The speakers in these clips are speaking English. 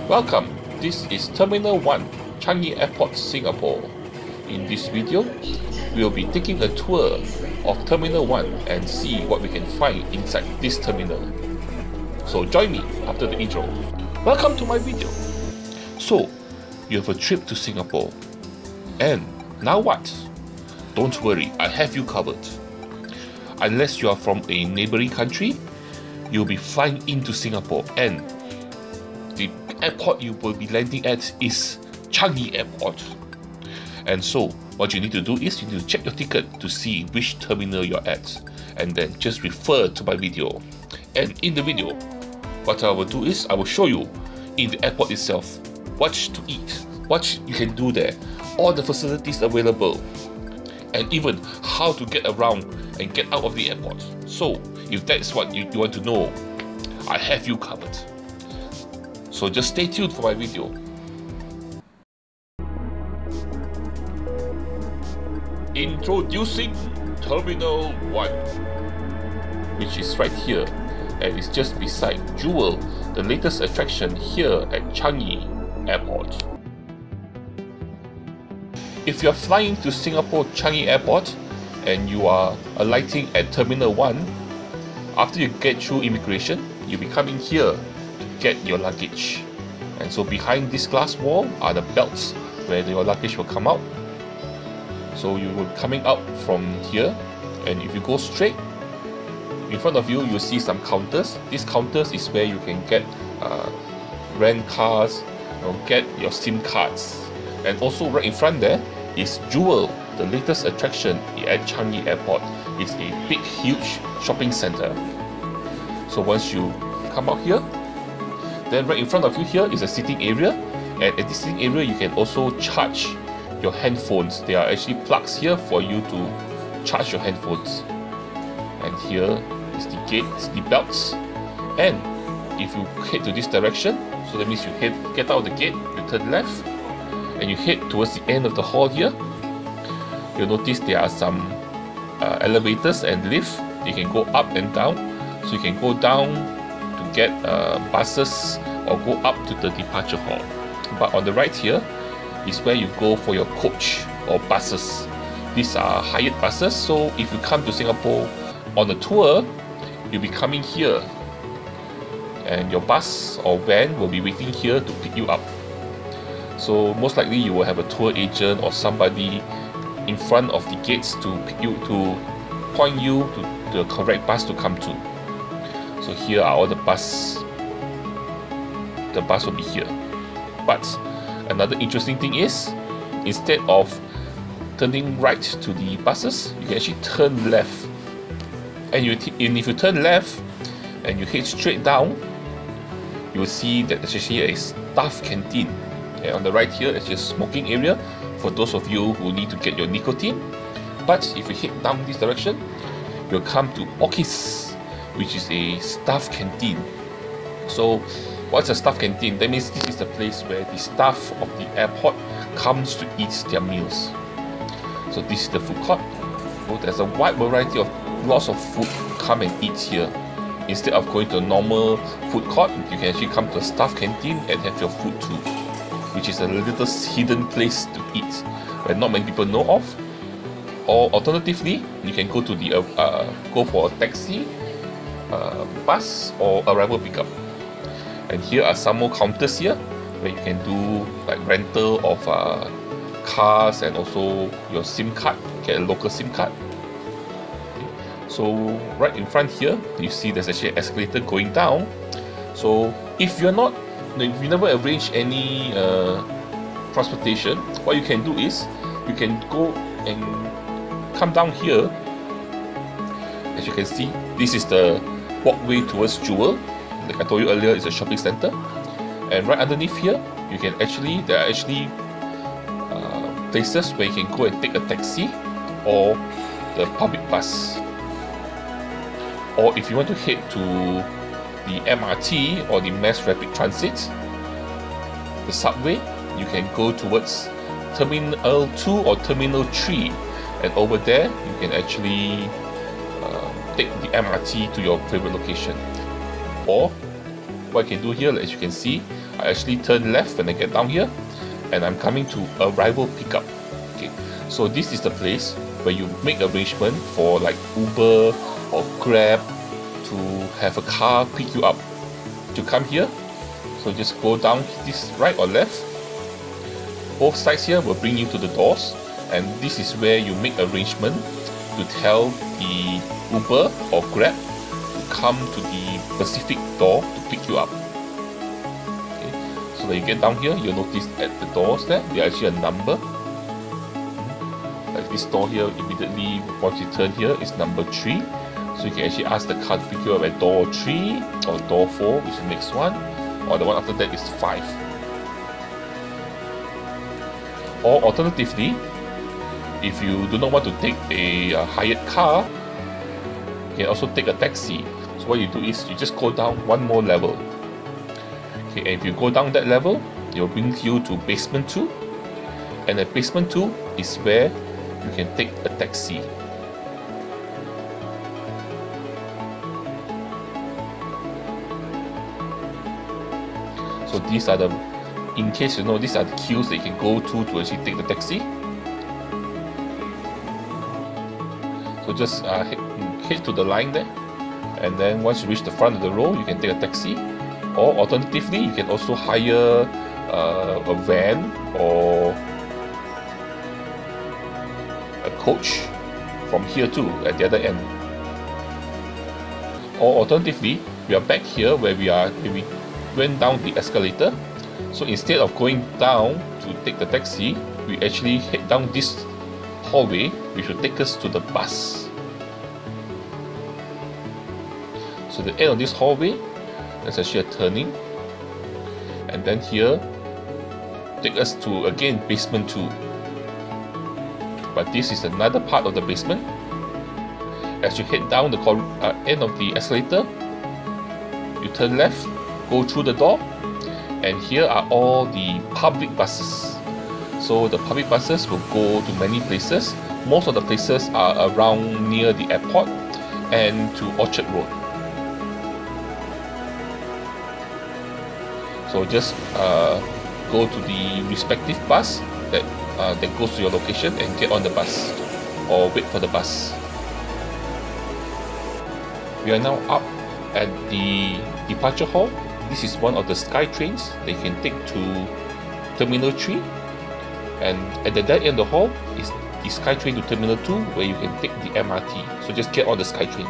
Welcome, this is Terminal 1, Changi Airport, Singapore. In this video, we will be taking a tour of Terminal 1 and see what we can find inside this terminal. So join me after the intro. Welcome to my video. So, you have a trip to Singapore. And now what? Don't worry, I have you covered. Unless you are from a neighboring country, you'll be flying into Singapore and the airport you will be landing at is Changi Airport. And so what you need to do is you need to check your ticket to see which terminal you're at, and then just refer to my video. And in the video, what I will do is I will show you in the airport itself what to eat, what you can do there, all the facilities available, and even how to get around and get out of the airport. So if that's what you want to know, I have you covered. So just stay tuned for my video. Introducing Terminal 1, which is right here and is just beside Jewel, the latest attraction here at Changi Airport. If you're flying to Singapore Changi Airport and you are alighting at Terminal 1, after you get through immigration, you'll be coming here to get your luggage. And so behind this glass wall are the belts where your luggage will come out. So you will be coming out from here, and if you go straight, in front of you, you'll see some counters. These counters is where you can get rent cars, get your SIM cards. And also right in front there is Jewel, the latest attraction at Changi Airport. It's a big, huge shopping center. So once you come out here, then right in front of you here is a sitting area, and at the sitting area you can also charge your handphones. There are actually plugs here for you to charge your handphones. And here is the gates, the belts. And if you head to this direction, so that means you get out of the gate, you turn left, and you head towards the end of the hall here. You'll notice there are some elevators and lifts. You can go up and down. So you can go down to get buses or go up to the departure hall. But on the right here is where you go for your coach or buses. These are hired buses, so if you come to Singapore on a tour, you'll be coming here and your bus or van will be waiting here to pick you up. So most likely you will have a tour agent or somebody in front of the gates to pick you, to point you to the correct bus to come to. So here are all the bus. The bus will be here. But another interesting thing is, instead of turning right to the buses, you can actually turn left. And if you turn left and you head straight down, you will see that there's actually a staff canteen. And on the right here is just smoking area for those of you who need to get your nicotine. But if you head down this direction, you'll come to Okis, which is a staff canteen. So what's a staff canteen? That means this is the place where the staff of the airport comes to eat their meals. So this is the food court. So there's a wide variety of lots of food come and eat here. Instead of going to a normal food court, you can actually come to a staff canteen and have your food too, which is a little hidden place to eat where not many people know of. Or alternatively, you can go to the go for a taxi, bus, or arrival pickup. And here are some more counters here where you can do like rental of cars and also your SIM card, get a local SIM card. So right in front here, you see there's actually an escalator going down. So if you never arrange any transportation, what you can do is you can go and come down here. As you can see, this is the walkway towards Jewel. Like I told you earlier, it's a shopping center. And right underneath here, there are actually places where you can go and take a taxi or the public bus. Or if you want to head to the MRT or the Mass Rapid Transit, the subway, you can go towards Terminal 2 or Terminal 3, and over there you can actually take the MRT to your favorite location. Or what I can do here, as you can see, I actually turn left when I get down here, and I'm coming to arrival pickup. Okay, so this is the place where you make arrangement for like Uber or Grab to have a car pick you up. To come here, so just go down this right or left. Both sides here will bring you to the doors, and this is where you make arrangement to tell the Uber or Grab to come to the specific door to pick you up. Okay. So when you get down here, you'll notice at the doors there are actually a number. Like this door here, immediately once you turn here is number 3. So you can actually ask the car to pick you up at door 3 or door 4, which is the next one, or the one after that is 5. Or alternatively, if you do not want to take a hired car, you can also take a taxi. So what you do is you just go down one more level. Okay, and if you go down that level, it will bring you to basement 2, and at basement 2 is where you can take a taxi. So these are the, in case you know, these are the queues that you can go to actually take the taxi. So just head to the line there, and then once you reach the front of the row, you can take a taxi. Or alternatively, you can also hire a van or a coach from here too, at the other end. Or alternatively, we are back here where we went down the escalator. So instead of going down to take the taxi, we actually head down this hallway, which will take us to the bus. So the end of this hallway, there's actually a turning, and then here take us to again basement 2. But this is another part of the basement. As you head down the end of the escalator, you turn left, go through the door, and here are all the public buses. So the public buses will go to many places. Most of the places are around near the airport and to Orchard Road. So just go to the respective bus that goes to your location and get on the bus, or wait for the bus. We are now up at the departure hall. This is one of the sky trains that you can take to Terminal 3, and at the dead end of the hall is the sky train to Terminal 2, where you can take the MRT. So just get on the sky train.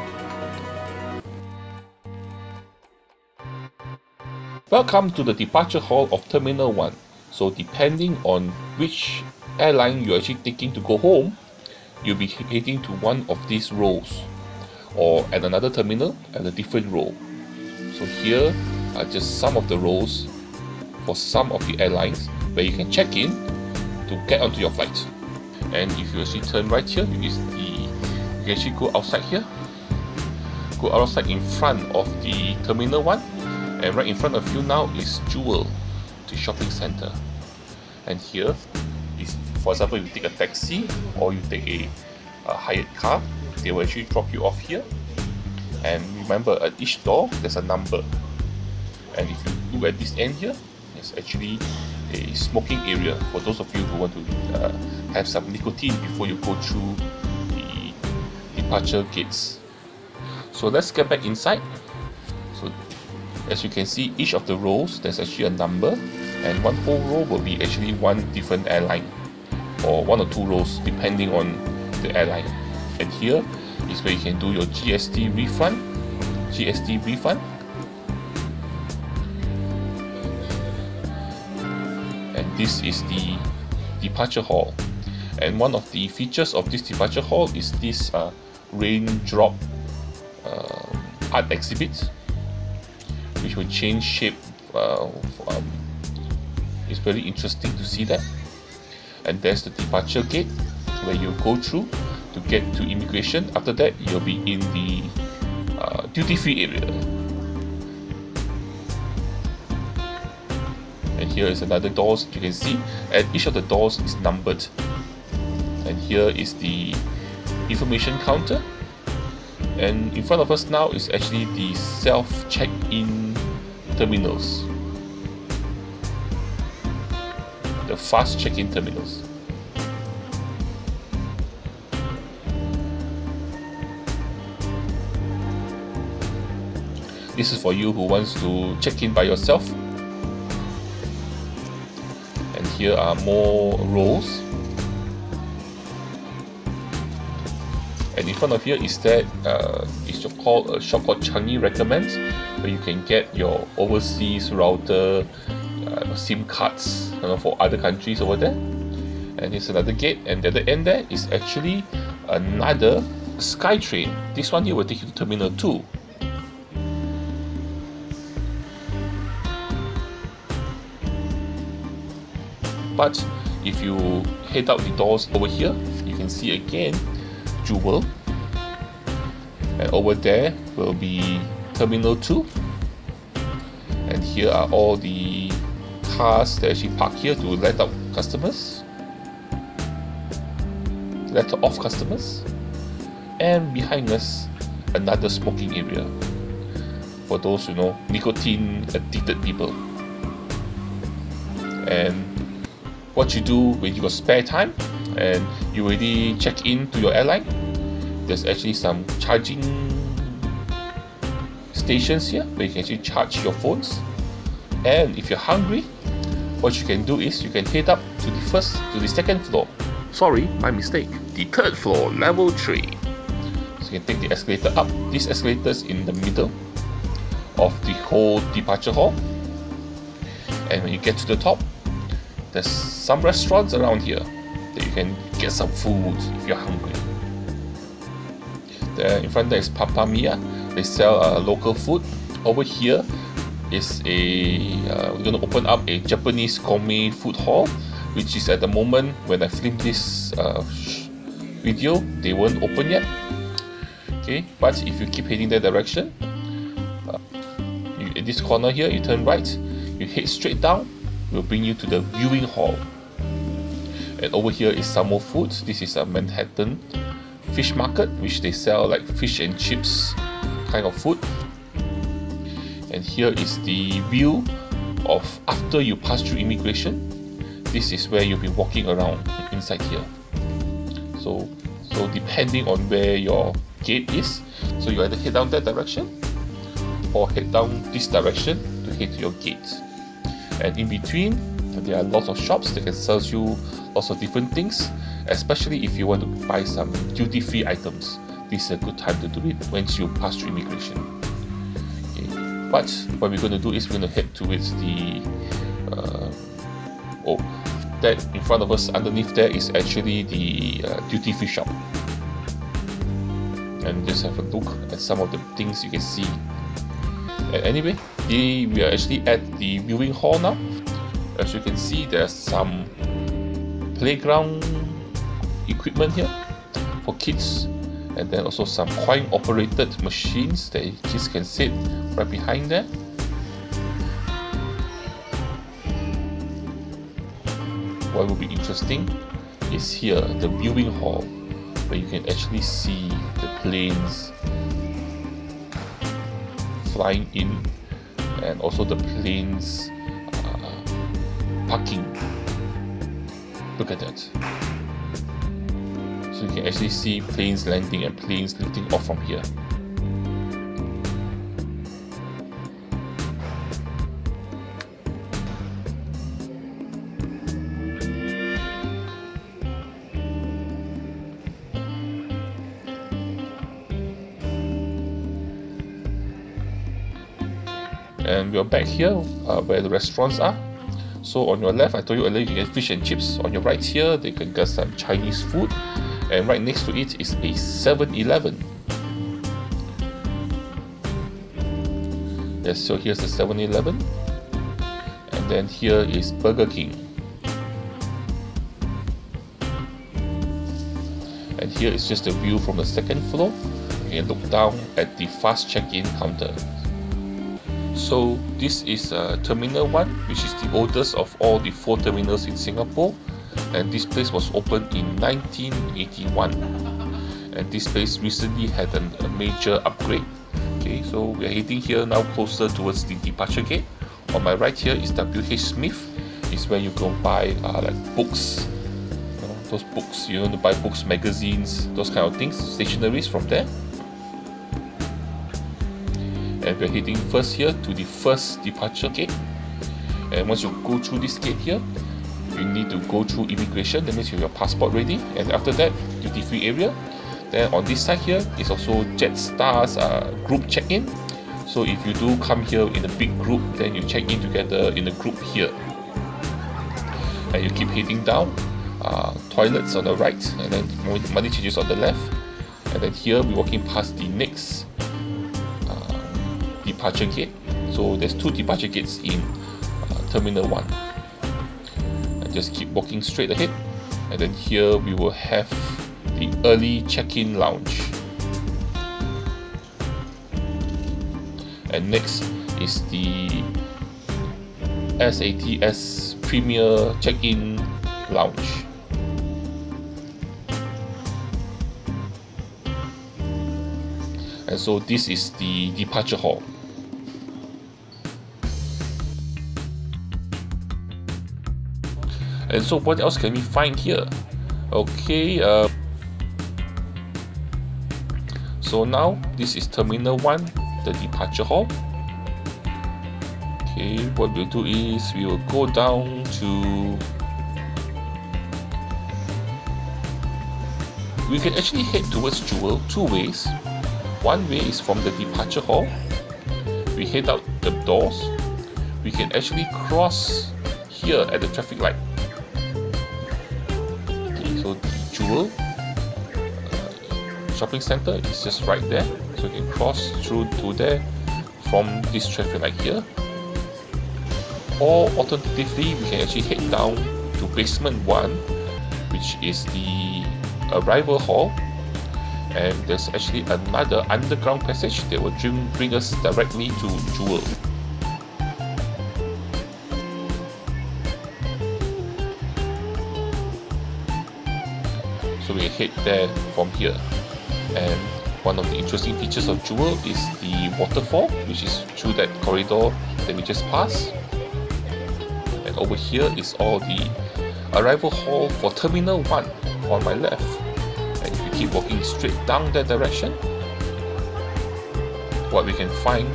Welcome to the departure hall of Terminal 1. So depending on which airline you're actually taking to go home, you'll be heading to one of these rows, or at another terminal at a different row. So here are just some of the rows for some of the airlines where you can check in to get onto your flight. And if you actually turn right here, you can actually go outside here, go outside in front of the Terminal 1, and right in front of you now is Jewel, the shopping center. And here is, for example, if you take a taxi or you take a hired car, they will actually drop you off here. And remember, at each door there's a number. And if you look at this end here, there's actually a smoking area for those of you who want to have some nicotine before you go through the departure gates. So let's get back inside. So as you can see, each of the rows there's actually a number, and one whole row will be actually one different airline, or 1 or 2 rows depending on the airline. And here is where you can do your GST refund. And this is the departure hall. And one of the features of this departure hall is this raindrop art exhibit, which will change shape. It's very interesting to see that. And there's the departure gate where you go through to get to immigration. After that, you'll be in the duty-free area. And here is another doors. You can see, and each of the doors is numbered. And here is the information counter. And in front of us now is actually the self-check-in terminals, the fast check-in terminals. This is for you who wants to check in by yourself. And here are more rows. And in front of here is that it's called a shop called Changi Recommends, where you can get your overseas router, SIM cards, for other countries over there. And here's another gate, and at the end there is actually another SkyTrain. This one here will take you to Terminal 2. But if you head out the doors over here, you can see again Jewel, and over there will be Terminal 2, and here are all the cars that actually park here to let out customers, let off customers, and behind us another smoking area for those nicotine addicted people. And what you do when you got spare time and you already check in to your airline, there's actually some charging stations here where you can actually charge your phones. And if you're hungry, what you can do is you can head up to the second floor. Sorry, my mistake. The third floor, level 3. So you can take the escalator up. This escalator is in the middle of the whole departure hall. And when you get to the top, there's some restaurants around here that you can get some food if you're hungry. There in front there is Papa Mia. They sell local food. Over here is we're going to open up a Japanese Gourmet Food Hall, which is at the moment when I filmed this video, they weren't open yet. Okay, but if you keep heading that direction, in this corner here, you turn right, you head straight down, will bring you to the viewing hall. And over here is some more food. This is a Manhattan fish market, which they sell like fish and chips kind of food. And here is the view of after you pass through immigration. This is where you'll be walking around inside here. So depending on where your gate is, so you either head down that direction or head down this direction to head to your gate. And in between, there are lots of shops that can sell you lots of different things, especially if you want to buy some duty-free items. This is a good time to do it once you pass through immigration. Okay. But what we're going to do is we're going to head towards the that in front of us underneath there is actually the duty-free shop. And just have a look at some of the things you can see. And anyway, we are actually at the viewing hall now. As you can see, there's some playground equipment here for kids, and then also some coin-operated machines that kids can sit right behind there. What will be interesting is here, the viewing hall, where you can actually see the planes flying in, and also the planes parking. Look at that. So you can actually see planes landing and planes lifting off from here. And we're back here where the restaurants are. So on your left, I told you earlier, you can get fish and chips. On your right here, they can get some Chinese food. And right next to it is a 7-Eleven. Yes, so here's the 7-Eleven. And then here is Burger King. And here is just a view from the second floor. You can look down at the fast check-in counter. So this is Terminal 1, which is the oldest of all the 4 terminals in Singapore, and this place was opened in 1981, and this place recently had a major upgrade. Okay, so we're heading here now closer towards the departure gate. On my right here is WH Smith. It's where you go buy like books, those books, you want to buy books, magazines, those kind of things, stationaries from there. And we're heading first here to the first departure gate. And once you go through this gate here, you need to go through immigration. That means you have your passport ready. And after that, duty free area. Then on this side here is also Jetstar's group check-in. So if you do come here in a big group, then you check in together in a group here. And you keep heading down. Toilets on the right, and then money changes on the left. And then here we're walking past the next departure gate. So there's 2 departure gates in Terminal 1. And just keep walking straight ahead. And then here we will have the early check-in lounge. And next is the SATS Premier Check-in Lounge. And so this is the departure hall. And so what else can we find here? Okay, so now this is Terminal 1, the departure hall. Okay, what we'll do is we will go down to... We can actually head towards Jewel 2 ways. One way is from the departure hall. We head out the doors. We can actually cross here at the traffic light. Okay, so the Jewel shopping center is just right there. So we can cross through to there from this traffic light here. Or alternatively, we can actually head down to basement 1, which is the arrival hall. And there's actually another underground passage that will bring us directly to Jewel. So we head there from here. And one of the interesting features of Jewel is the waterfall, which is through that corridor that we just passed. And over here is all the arrival hall for Terminal 1 on my left. And if you keep walking straight down that direction, what we can find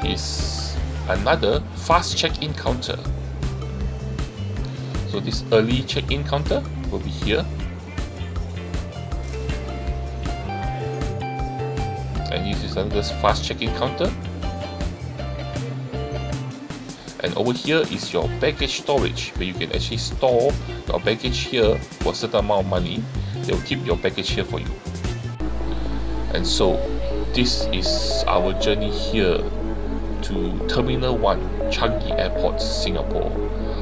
is another fast check-in counter. So this early check-in counter will be here. And this is another fast check-in counter. And over here is your baggage storage, where you can actually store your baggage here for a certain amount of money. They will keep your baggage here for you. And so this is our journey here to Terminal 1, Changi Airport, Singapore.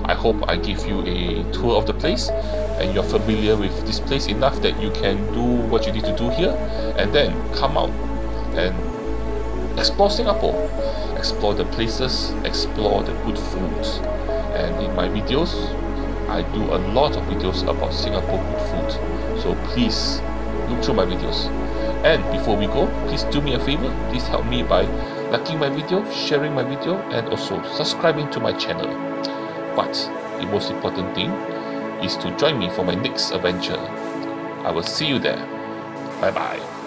I hope I give you a tour of the place and you're familiar with this place enough that you can do what you need to do here and then come out and explore Singapore. Explore the places, explore the good foods. And in my videos, I do a lot of videos about Singapore good food. So please look through my videos. And before we go, please do me a favor. Please help me by liking my video, sharing my video, and also subscribing to my channel. But the most important thing is to join me for my next adventure. I will see you there. Bye bye.